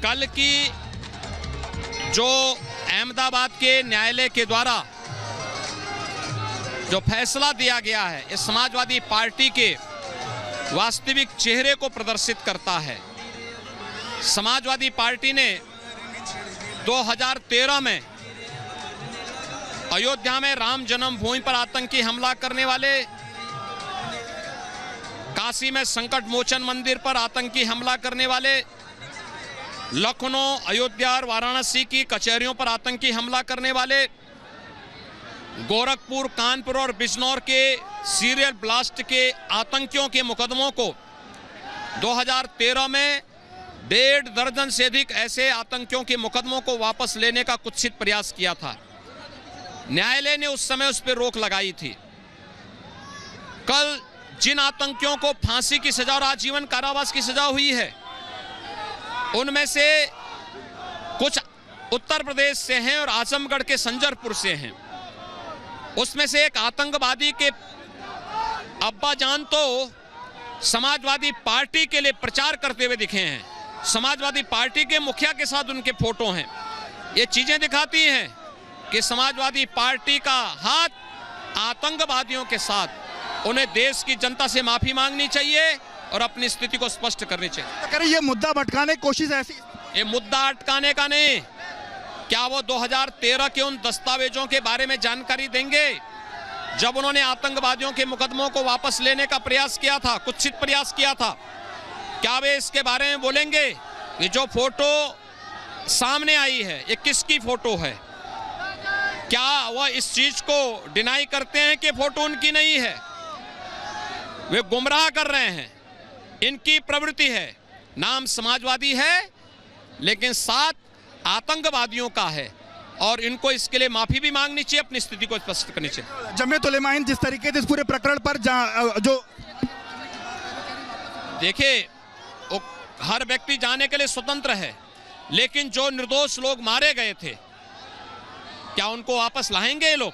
कल की जो अहमदाबाद के न्यायालय के द्वारा जो फैसला दिया गया है, इस समाजवादी पार्टी के वास्तविक चेहरे को प्रदर्शित करता है। समाजवादी पार्टी ने 2013 में अयोध्या में राम जन्मभूमि पर आतंकी हमला करने वाले, काशी में संकट मोचन मंदिर पर आतंकी हमला करने वाले, लखनऊ, अयोध्या और वाराणसी की कचहरियों पर आतंकी हमला करने वाले, गोरखपुर, कानपुर और बिजनौर के सीरियल ब्लास्ट के आतंकियों के मुकदमों को 2013 में 1.5 दर्जन से अधिक ऐसे आतंकियों के मुकदमों को वापस लेने का कुत्सित प्रयास किया था। न्यायालय ने उस समय उस पर रोक लगाई थी। कल जिन आतंकियों को फांसी की सजा और आजीवन कारावास की सजा हुई है, उनमें से कुछ उत्तर प्रदेश से हैं और आजमगढ़ के संजरपुर से हैं। उसमें से एक आतंकवादी के अब्बा जान तो समाजवादी पार्टी के लिए प्रचार करते हुए दिखे हैं। समाजवादी पार्टी के मुखिया के साथ उनके फोटो हैं। ये चीजें दिखाती हैं कि समाजवादी पार्टी का हाथ आतंकवादियों के साथ। उन्हें देश की जनता से माफी मांगनी चाहिए और अपनी स्थिति को स्पष्ट करनी चाहिए। ये मुद्दा भटकाने की कोशिश ऐसी, ये मुद्दा अटकाने का नहीं। क्या वो 2013 के उन दस्तावेजों के बारे में जानकारी देंगे जब उन्होंने आतंकवादियों के मुकदमों को वापस लेने का प्रयास किया था, कुत्सित प्रयास किया था? क्या वे इसके बारे में बोलेंगे? ये जो फोटो सामने आई है, ये किसकी फोटो है? क्या वह इस चीज को डिनाई करते हैं कि फोटो उनकी नहीं है? वे गुमराह कर रहे हैं। इनकी प्रवृत्ति है, नाम समाजवादी है लेकिन साथ आतंकवादियों का है, और इनको इसके लिए माफी भी मांगनी चाहिए, अपनी स्थिति को स्पष्ट करनी चाहिए। जमीयत उलेमा हिंद जिस तरीके से इस पूरे प्रकरण पर जो देखिए, हर व्यक्ति जाने के लिए स्वतंत्र है, लेकिन जो निर्दोष लोग मारे गए थे, क्या उनको वापस लाएंगे ये लोग?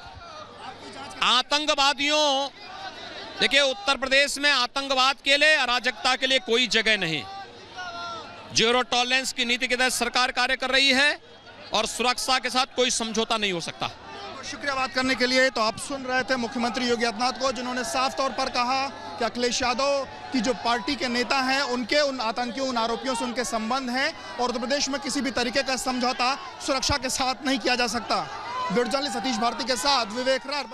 आतंकवादियों, देखिए उत्तर प्रदेश में आतंकवाद के लिए, अराजकता के लिए कोई जगह नहीं। जीरो टॉलरेंस की नीति के तहत सरकार कार्य कर रही है और सुरक्षा के साथ कोई समझौता नहीं हो सकता। शुक्रिया बात करने के लिए। तो आप सुन रहे थे मुख्यमंत्री योगी आदित्यनाथ को, जिन्होंने साफ तौर पर कहा कि अखिलेश यादव की जो पार्टी के नेता हैं, उनके उन आतंकियों, उन आरोपियों से उनके संबंध हैं और उत्तर प्रदेश में किसी भी तरीके का समझौता सुरक्षा के साथ नहीं किया जा सकता। ब्यूरो सतीश भारती के साथ विवेक रार,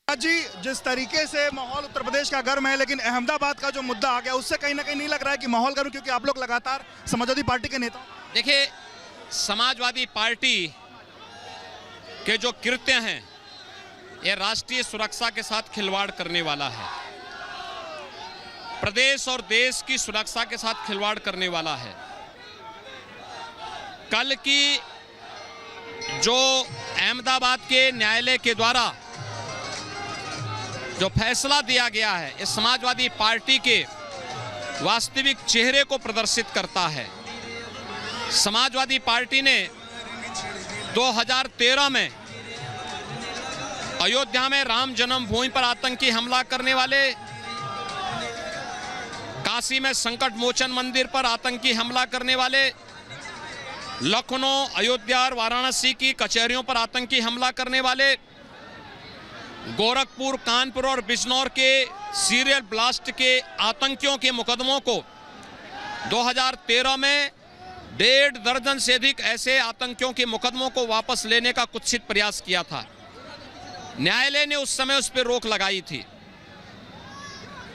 जी। जिस तरीके से माहौल उत्तर प्रदेश का गर्म है, लेकिन अहमदाबाद का जो मुद्दा आ गया उससे कहीं ना कहीं नहीं लग रहा है कि माहौल गर्म, क्योंकि आप लोग लगातार समाजवादी पार्टी के नेता। देखिए, समाजवादी पार्टी के जो कृत्य हैं, ये राष्ट्रीय सुरक्षा के साथ खिलवाड़ करने वाला है, प्रदेश और देश की सुरक्षा के साथ खिलवाड़ करने वाला है। कल की जो अहमदाबाद के न्यायालय के द्वारा जो फैसला दिया गया है, इस समाजवादी पार्टी के वास्तविक चेहरे को प्रदर्शित करता है। समाजवादी पार्टी ने 2013 में अयोध्या में राम जन्मभूमि पर आतंकी हमला करने वाले, काशी में संकट मोचन मंदिर पर आतंकी हमला करने वाले, लखनऊ, अयोध्या और वाराणसी की कचहरियों पर आतंकी हमला करने वाले, गोरखपुर, कानपुर और बिजनौर के सीरियल ब्लास्ट के आतंकियों के मुकदमों को 2013 में 1.5 दर्जन से अधिक ऐसे आतंकियों के मुकदमों को वापस लेने का कुत्सित प्रयास किया था। न्यायालय ने उस समय उस पर रोक लगाई थी।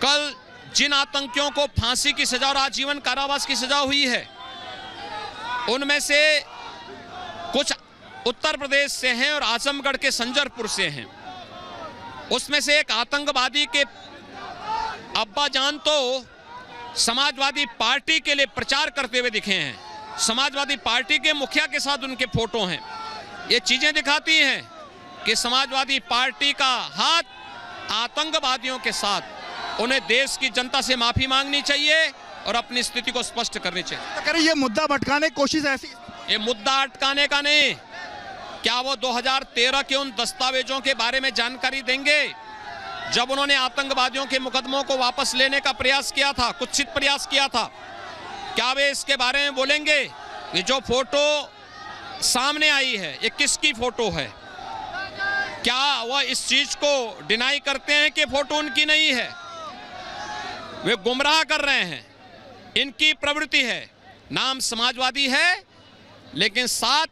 कल जिन आतंकियों को फांसी की सजा और आजीवन कारावास की सजा हुई है, उनमें से कुछ उत्तर प्रदेश से हैं और आजमगढ़ के संजरपुर से हैं। उसमें से एक आतंकवादी के अब्बा जान तो समाजवादी पार्टी के लिए प्रचार करते हुए दिखे हैं। समाजवादी पार्टी के मुखिया के साथ उनके फोटो हैं। ये चीजें दिखाती हैं कि समाजवादी पार्टी का हाथ आतंकवादियों के साथ। उन्हें देश की जनता से माफी मांगनी चाहिए और अपनी स्थिति को स्पष्ट करनी चाहिए। ये मुद्दा भटकाने की कोशिश ऐसी, ये मुद्दा अटकाने का नहीं। क्या वो 2013 के उन दस्तावेजों के बारे में जानकारी देंगे जब उन्होंने आतंकवादियों के मुकदमों को वापस लेने का प्रयास किया था, कुत्सित प्रयास किया था? क्या वे इसके बारे में बोलेंगे ये जो फोटो सामने आई है ये किसकी फोटो है? क्या वह इस चीज को डिनाई करते हैं कि फोटो उनकी नहीं है? वे गुमराह कर रहे हैं। इनकी प्रवृत्ति है, नाम समाजवादी है लेकिन साथ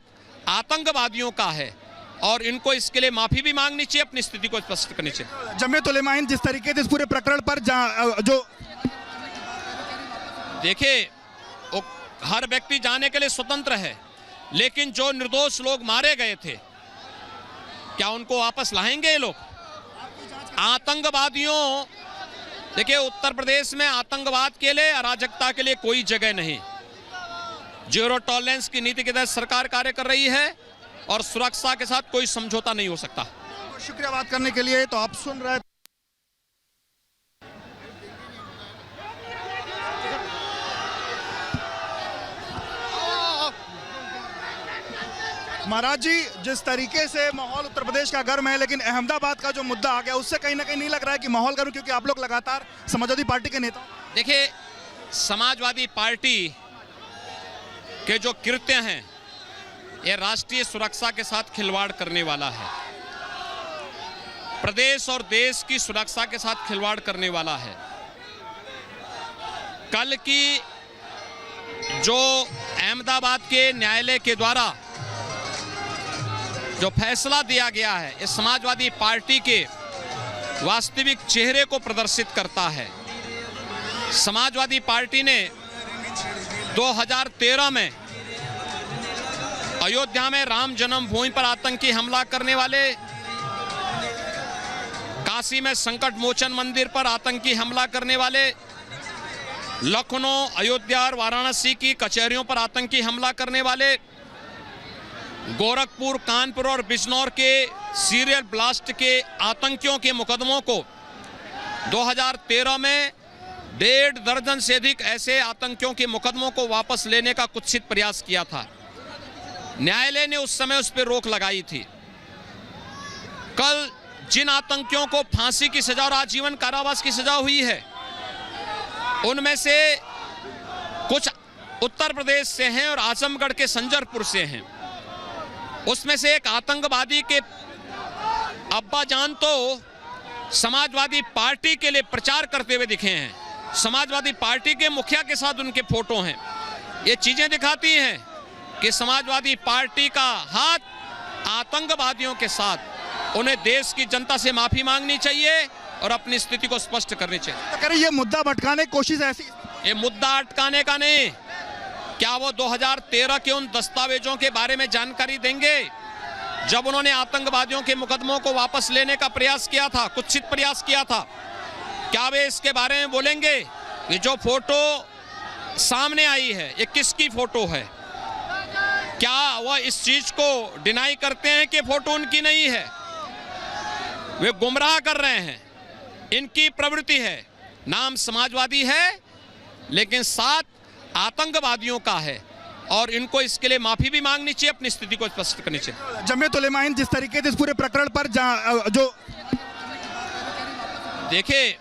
आतंकवादियों का है और इनको इसके लिए माफी भी मांगनी चाहिए, अपनी स्थिति को स्पष्ट करनी चाहिए। जमीयत उलेमा हिंद जिस तरीके से इस पूरे प्रकरण पर जो देखिए, हर व्यक्ति जाने के लिए स्वतंत्र है, लेकिन जो निर्दोष लोग मारे गए थे क्या उनको वापस लाएंगे ये लोग? आतंकवादियों, देखिए उत्तर प्रदेश में आतंकवाद के लिए, अराजकता के लिए कोई जगह नहीं। जीरो टॉलरेंस की नीति के तहत सरकार कार्य कर रही है और सुरक्षा के साथ कोई समझौता नहीं हो सकता। शुक्रिया बात करने के लिए। तो आप सुन रहे महाराज जी, जिस तरीके से माहौल उत्तर प्रदेश का गर्म है, लेकिन अहमदाबाद का जो मुद्दा आ गया उससे कहीं ना कहीं नहीं लग रहा है कि माहौल गर्म, क्योंकि आप लोग लगातार समाजवादी पार्टी के नेता। देखिए, समाजवादी पार्टी के जो कृत्य हैं ये राष्ट्रीय सुरक्षा के साथ खिलवाड़ करने वाला है, प्रदेश और देश की सुरक्षा के साथ खिलवाड़ करने वाला है। कल की जो अहमदाबाद के न्यायालय के द्वारा जो फैसला दिया गया है, इस समाजवादी पार्टी के वास्तविक चेहरे को प्रदर्शित करता है। समाजवादी पार्टी ने 2013 में अयोध्या में राम जन्मभूमि पर आतंकी हमला करने वाले, काशी में संकट मोचन मंदिर पर आतंकी हमला करने वाले, लखनऊ, अयोध्या और वाराणसी की कचहरियों पर आतंकी हमला करने वाले, गोरखपुर, कानपुर और बिजनौर के सीरियल ब्लास्ट के आतंकियों के मुकदमों को 2013 में 1.5 दर्जन से अधिक ऐसे आतंकियों के मुकदमों को वापस लेने का कुत्सित प्रयास किया था। न्यायालय ने उस समय उस पर रोक लगाई थी। कल जिन आतंकियों को फांसी की सजा और आजीवन कारावास की सजा हुई है, उनमें से कुछ उत्तर प्रदेश से हैं और आजमगढ़ के संजरपुर से हैं। उसमें से एक आतंकवादी के अब्बा जान तो समाजवादी पार्टी के लिए प्रचार करते हुए दिखे हैं। समाजवादी पार्टी के मुखिया के साथ उनके फोटो हैं। ये चीजें दिखाती हैं कि समाजवादी पार्टी का हाथ आतंकवादियों के साथ। उन्हें देश की जनता से माफी मांगनी चाहिए और अपनी स्थिति को स्पष्ट करनी चाहिए। तो ये मुद्दा भटकाने की कोशिश ऐसी, ये मुद्दा अटकाने का नहीं। क्या वो 2013 के उन दस्तावेजों के बारे में जानकारी देंगे जब उन्होंने आतंकवादियों के मुकदमों को वापस लेने का प्रयास किया था, कुत्सित प्रयास किया था? क्या वे इसके बारे में बोलेंगे? ये जो फोटो सामने आई है ये किसकी फोटो है? क्या वह इस चीज को डिनाई करते हैं कि फोटो उनकी नहीं है? वे गुमराह कर रहे हैं। इनकी प्रवृत्ति है, नाम समाजवादी है लेकिन साथ आतंकवादियों का है और इनको इसके लिए माफी भी मांगनी चाहिए, अपनी स्थिति को स्पष्ट करनी चाहिए। जमीयत उलेमा हिंद जिस तरीके से इस पूरे प्रकरण पर जो देखिए,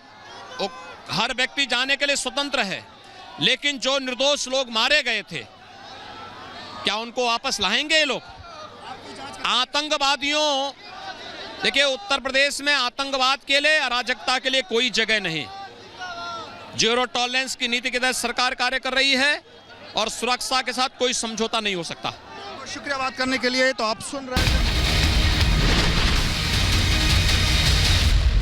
हर व्यक्ति जाने के लिए स्वतंत्र है, लेकिन जो निर्दोष लोग मारे गए थे क्या उनको वापस लाएंगे ये लोग? आतंकवादियों, देखिए उत्तर प्रदेश में आतंकवाद के लिए, अराजकता के लिए कोई जगह नहीं। जीरो टॉलरेंस की नीति के तहत सरकार कार्य कर रही है और सुरक्षा के साथ कोई समझौता नहीं हो सकता। शुक्रिया बात करने के लिए। तो आप सुन रहे हैं